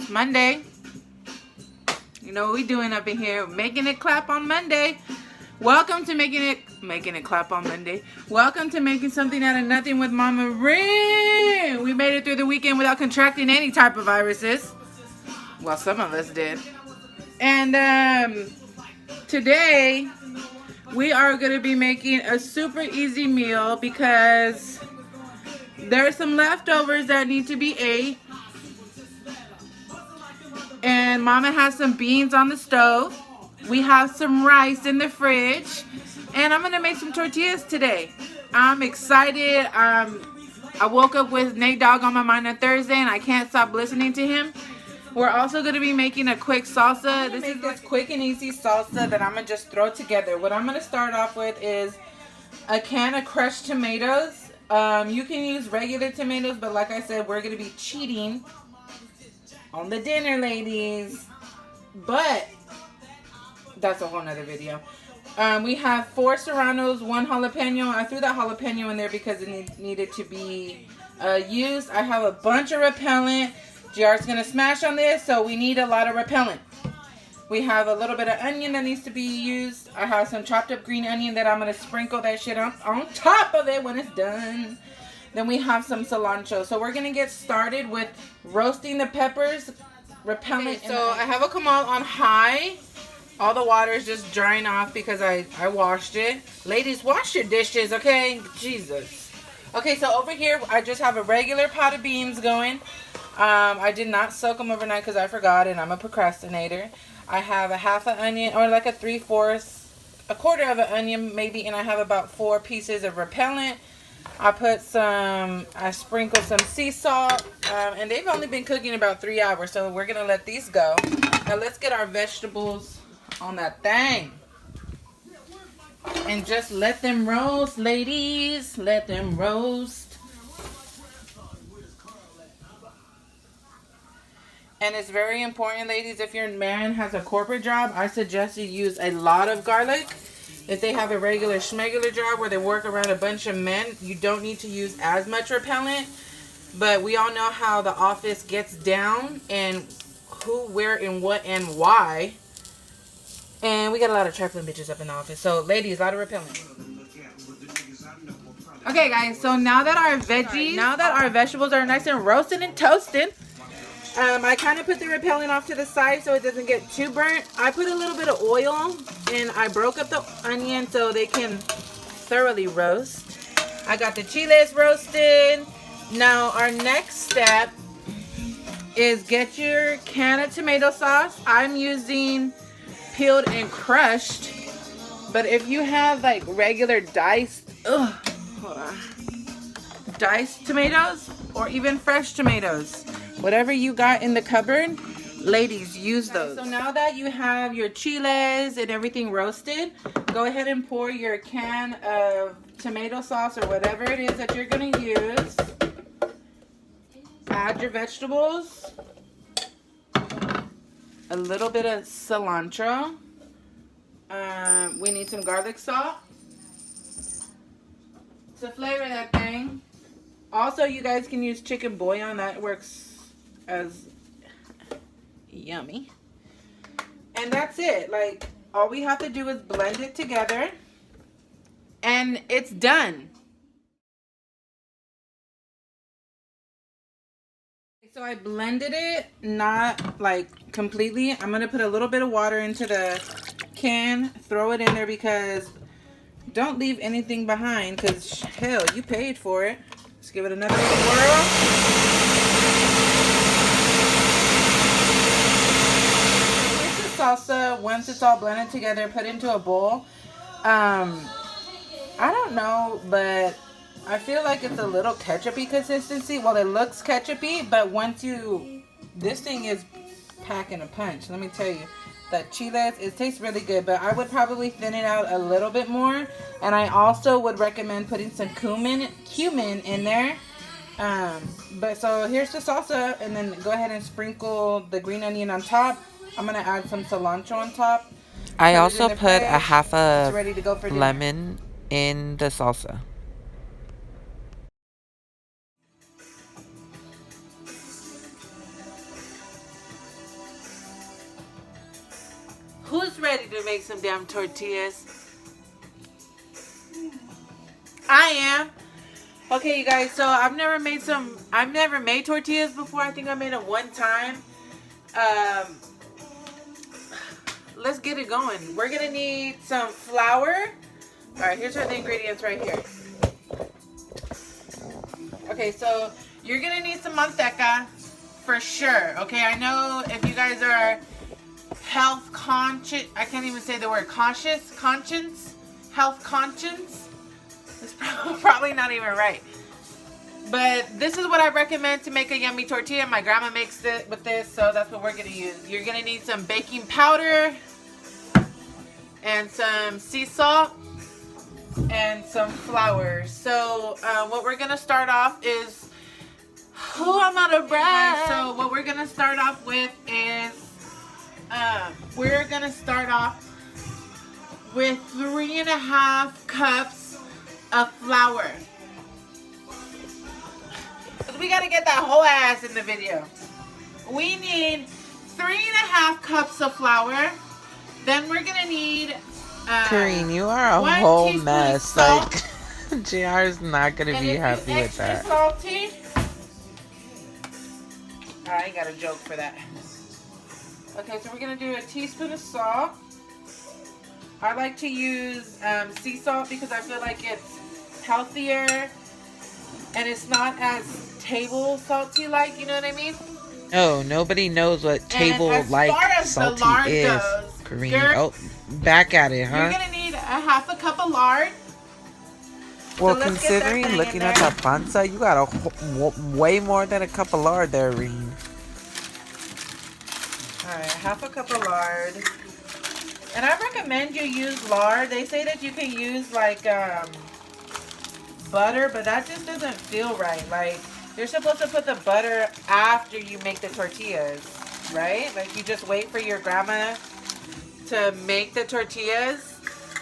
It's Monday. You know what we doing up in here? Making it clap on Monday. Welcome to making it clap on Monday. Welcome to making something out of nothing with Mama Rin. We made it through the weekend without contracting any type of viruses. Well, some of us did. And today we are going to be making a super easy meal because there's some leftovers that need to be ate. And Mama has some beans on the stove. We have some rice in the fridge. And I'm going to make some tortillas today. I'm excited. I woke up with Nate Dogg on my mind on Thursday and I can't stop listening to him. We're also going to be making a quick salsa. This is this quick and easy salsa that I'm going to just throw together. What I'm going to start off with is a can of crushed tomatoes. You can use regular tomatoes, but like I said, we're going to be cheating on the dinner, ladies. But that's a whole nother video. We have 4 serranos, 1 jalapeno. I threw that jalapeno in there because it needed to be used. I have a bunch of repellent. JR's going to smash on this, so we need a lot of repellent. We have a little bit of onion that needs to be used. I have some chopped up green onion that I'm going to sprinkle that shit on top of it when it's done. Then we have some cilantro. So we're going to get started with roasting the peppers, repellent. Okay, so I have a comal on high. All the water is just drying off because I washed it. Ladies, wash your dishes, okay? Jesus. Okay, so over here, I just have a regular pot of beans going. I did not soak them overnight because I forgot and I'm a procrastinator. I have a half an onion, or like a 3/4, a quarter of an onion maybe, and I have about 4 pieces of repellent. I sprinkled some sea salt, and they've only been cooking about 3 hours, so we're going to let these go. Now let's get our vegetables on that thing. And just let them roast, ladies. Let them roast. And it's very important, ladies, if your man has a corporate job, I suggest you use a lot of garlic. If they have a regular schmegular job where they work around a bunch of men, you don't need to use as much repellent. But we all know how the office gets down and who, where, and what, and why. And we got a lot of trifling bitches up in the office. So, ladies, a lot of repellent. Okay, guys, so now that our vegetables are nice and roasted and toasted, I kind of put the repellent off to the side so it doesn't get too burnt. I put a little bit of oil and I broke up the onion so they can thoroughly roast. I got the chiles roasted. Now our next step is get your can of tomato sauce. I'm using peeled and crushed, but if you have like regular diced, diced tomatoes or even fresh tomatoes, whatever you got in the cupboard, ladies, use those. So now that you have your chiles and everything roasted, go ahead and pour your can of tomato sauce or whatever it is that you're going to use. Add your vegetables. A little bit of cilantro. We need some garlic salt to flavor that thing. Also, you guys can use chicken bouillon. That works as yummy. And that's it. Like, all we have to do is blend it together and it's done. So I blended it, not like completely. I'm gonna put a little bit of water into the can, throw it in there because don't leave anything behind because hell, you paid for it. Let's give it another whirl. Salsa, once it's all blended together, put into a bowl. I don't know, but I feel like it's a little ketchup-y consistency. Well, it looks ketchup-y, but this thing is packing a punch. Let me tell you, the chiles, it tastes really good, but I would probably thin it out a little bit more. And I also would recommend putting some cumin in there. But so here's the salsa, and then go ahead and sprinkle the green onion on top. I'm going to add some cilantro on top. I also put a half a lemon in the salsa. Who's ready to make some damn tortillas? I am. Okay, you guys, so I've never made tortillas before. I think I made it one time. Let's get it going. We're gonna need some flour. All right, here's the ingredients right here. Okay, so you're gonna need some manteca for sure. Okay, I know if you guys are health conscious, I can't even say the word health conscience. It's probably not even right. But this is what I recommend to make a yummy tortilla. My grandma makes it with this, so that's what we're gonna use. You're gonna need some baking powder and some sea salt and some flour. So what we're gonna start off is, I'm out of breath. So what we're gonna start off with is we're gonna start off with 3.5 cups of flour. We gotta get that whole ass in the video. We need 3.5 cups of flour. Then we're gonna need Karine, you are a whole mess. Like, JR is not gonna be happy with that. Salty. I got a joke for that. Okay, so we're gonna do a teaspoon of salt. I like to use sea salt because I feel like it's healthier and it's not as table salty like, you know what I mean? No, nobody knows what table like salty is. Karine, oh, back at it, huh? You're gonna need 1/2 cup of lard. Well, so considering looking at the panza, you got way more than a cup of lard there, Reen. Alright, 1/2 cup of lard. And I recommend you use lard. They say that you can use like butter, but that just doesn't feel right. Like, you're supposed to put the butter after you make the tortillas, right? Like, you just wait for your grandma to make the tortillas.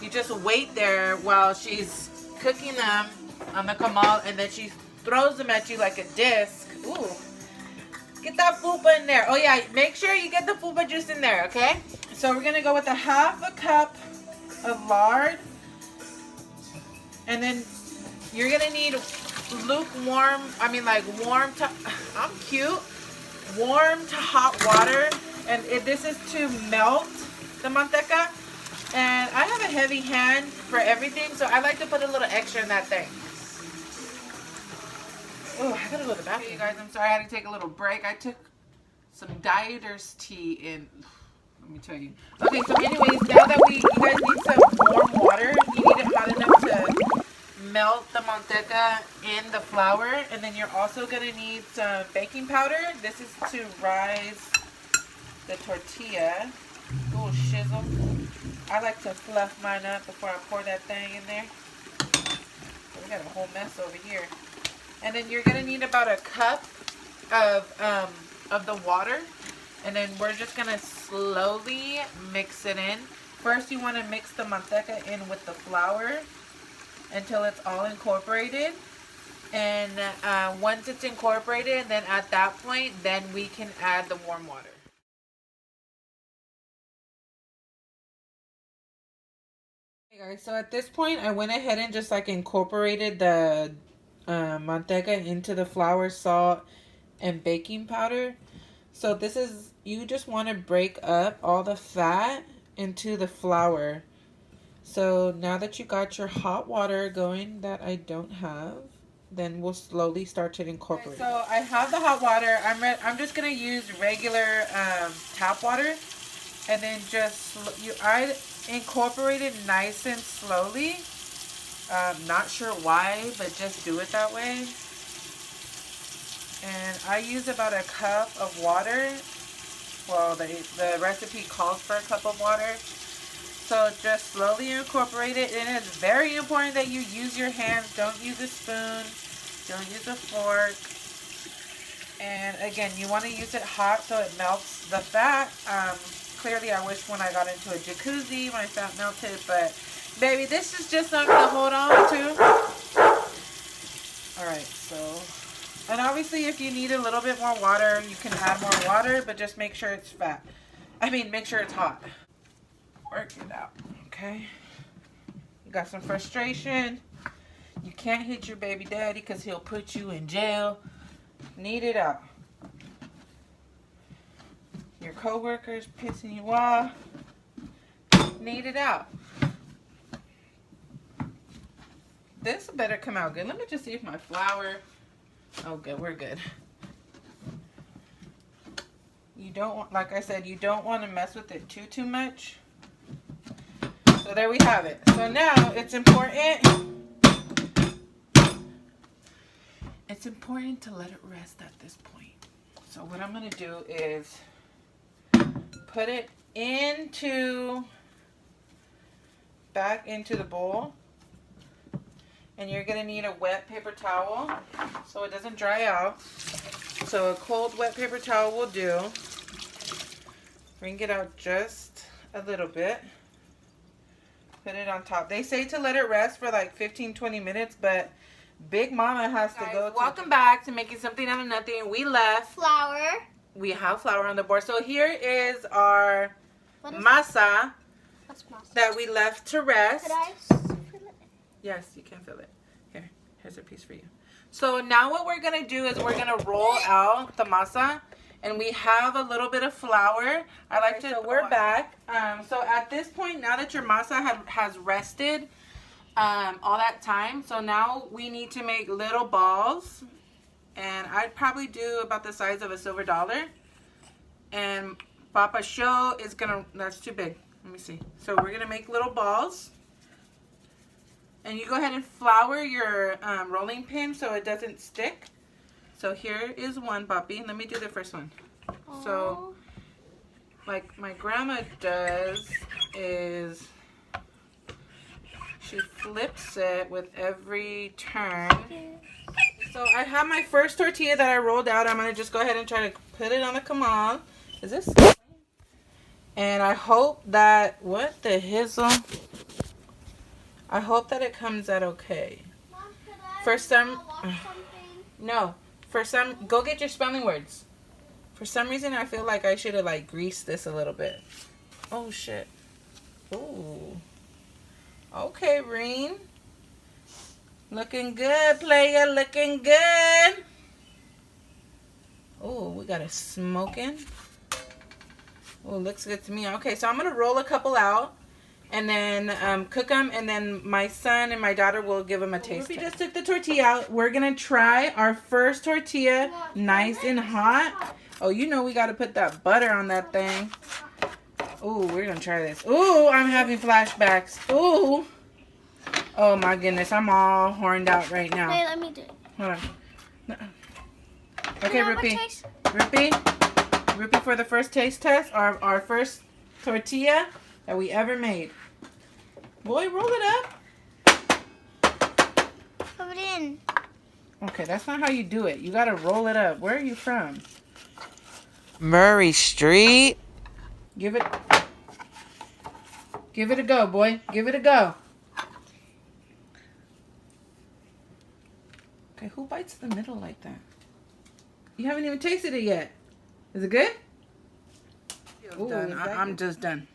You just wait there while she's cooking them on the comal, and then she throws them at you like a disc. Ooh. Get that fupa in there. Oh yeah, make sure you get the fupa juice in there, okay? So we're gonna go with 1/2 cup of lard. And then you're gonna need lukewarm, warm to, I'm cute, warm to hot water. And this is to melt the manteca. And I have a heavy hand for everything, so I like to put a little extra in that thing. Oh, I gotta go to the bathroom. You guys, I'm sorry, I had to take a little break. I took some dieter's tea in, let me tell you. Okay, so anyways, now that you guys need some warm water. You need it hot enough to melt the manteca in the flour. And then you're also gonna need some baking powder. This is to rise the tortilla. Ooh, shizzle. I like to fluff mine up before I pour that thing in there. We got a whole mess over here. And then you're gonna need about a cup of the water, and then we're just gonna slowly mix it in. First, you want to mix the manteca in with the flour until it's all incorporated. And once it's incorporated, then at that point, then we can add the warm water. Hey guys, so at this point, I went ahead and just like incorporated the manteca into the flour, salt, and baking powder. So this is, you just want to break up all the fat into the flour. So now that you got your hot water going that I don't have, then we'll slowly start to incorporate. Okay, so I have the hot water. I'm just gonna use regular tap water, and then I incorporate it nice and slowly. Not sure why, but just do it that way. And I use about a cup of water. Well, the recipe calls for a cup of water. So just slowly incorporate it. And it's very important that you use your hands. Don't use a spoon. Don't use a fork. And again, you want to use it hot so it melts the fat. Clearly, I wish when I got into a jacuzzi, my fat melted. But baby, this is just something to hold on to. Alright, so, and obviously if you need a little bit more water, you can add more water, but just make sure it's make sure it's hot. Work it out, okay? You got some frustration. You can't hit your baby daddy because he'll put you in jail. Knead it out. Your coworker's pissing you off. Knead it out. This better come out good. Let me just see if my flour... Oh, good. We're good. You don't want, like I said, you don't want to mess with it too much. So there we have it. So now it's important. It's important to let it rest at this point. So what I'm going to do is put it back into the bowl. And you're going to need a wet paper towel so it doesn't dry out. So a cold wet paper towel will do. Wring it out just a little bit. Put it on top. They say to let it rest for like 15-20 minutes, but Big Mama has to go. Welcome back to Making Something Out of Nothing. We left flour. We have flour on the board. So here is our masa that we left to rest. Could I fill it? Yes, you can fill it. Here's a piece for you. So now what we're going to do is we're going to roll out the masa. And we have a little bit of flour. I like to. So we're back. So at this point, now that your masa has rested all that time, so now we need to make little balls. And I'd probably do about the size of a silver dollar. And Papa Show is gonna. That's too big. Let me see. So we're gonna make little balls. And you go ahead and flour your rolling pin so it doesn't stick. So here is one, Papi. Let me do the first one. Aww. So, like my grandma does is she flips it with every turn. So I have my first tortilla that I rolled out. I'm going to just go ahead and try to put it on the comal. Is this? And I hope that, what the hizzle? I hope that it comes out okay. Mom, For some, no. Go get your spelling words. For some reason, I feel like I should have like greased this a little bit. Oh shit. Ooh. Okay, Reen. Looking good, player. Looking good. Oh, we got it smoking. Oh, looks good to me. Okay, so I'm gonna roll a couple out. And then cook them, and then my son and my daughter will give them a taste. We just took the tortilla out. We're going to try our first tortilla, nice and hot. Oh, you know we got to put that butter on that thing. Ooh, we're going to try this. Ooh, I'm having flashbacks. Ooh. Oh, my goodness. I'm all horned out right now. Wait, let me do it. Hold on. Okay, Rupi. Rupi for the first taste test. Our first tortilla that we ever made. Boy, roll it up. Put it in. Okay, that's not how you do it. You gotta roll it up. Where are you from? Murray Street. Give it a go, boy. Give it a go. Okay, who bites the middle like that? You haven't even tasted it yet. Is it good? Ooh, I'm just done.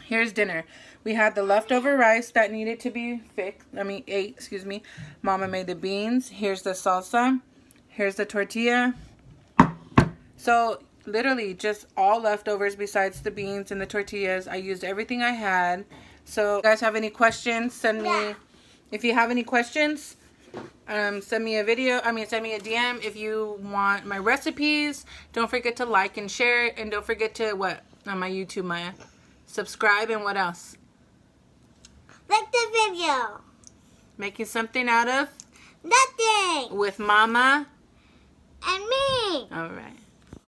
Here's dinner. We had the leftover rice that needed to be ate. Excuse me. Mama made the beans. Here's the salsa. Here's the tortilla. So literally just all leftovers besides the beans and the tortillas. I used everything I had. So if you guys have any questions, send me. If you have any questions, send me a send me a DM. If you want my recipes, don't forget to like and share it. And don't forget to on my YouTube, Maya. Subscribe, and what else? Like the video. Making something out of nothing. With Mama and me. All right.